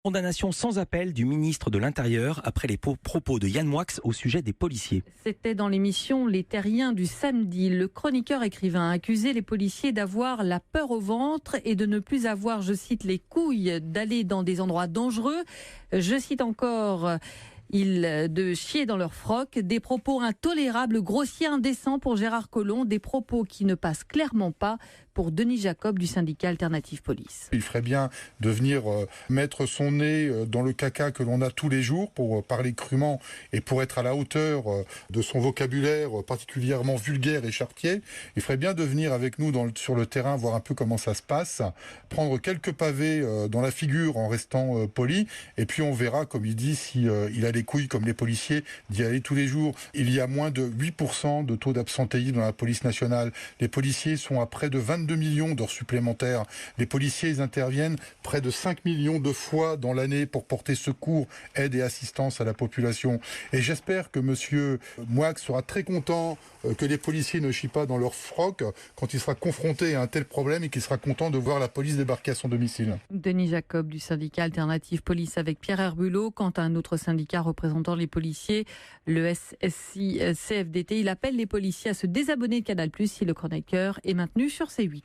Condamnation sans appel du ministre de l'Intérieur après les propos de Yann Moix au sujet des policiers. C'était dans l'émission Les Terriens du samedi. Le chroniqueur écrivain a accusé les policiers d'avoir la peur au ventre et de ne plus avoir, je cite, les couilles d'aller dans des endroits dangereux. Je cite encore... de chier dans leur froc, des propos intolérables, grossiers, indécents pour Gérard Collomb, des propos qui ne passent clairement pas pour Denis Jacob du syndicat Alternative Police. Il ferait bien de venir mettre son nez dans le caca que l'on a tous les jours pour parler crûment et pour être à la hauteur de son vocabulaire particulièrement vulgaire et charretier. Il ferait bien de venir avec nous sur le terrain, voir un peu comment ça se passe, prendre quelques pavés dans la figure en restant poli, et puis on verra, comme il dit, si il a les couilles comme les policiers d'y aller tous les jours. Il y a moins de 8% de taux d'absentéisme dans la police nationale. Les policiers sont à près de 22 millions d'heures supplémentaires. Les policiers, ils interviennent près de 5 millions de fois dans l'année pour porter secours, aide et assistance à la population. Et j'espère que monsieur Moix sera très content que les policiers ne chient pas dans leur froc quand il sera confronté à un tel problème et qu'il sera content de voir la police débarquer à son domicile. Denis Jacob du syndicat Alternative Police avec Pierre Herbulot. Quant à un autre syndicat représentant les policiers, le SSI CFDT, il appelle les policiers à se désabonner de Canal+, si le chroniqueur est maintenu sur C8.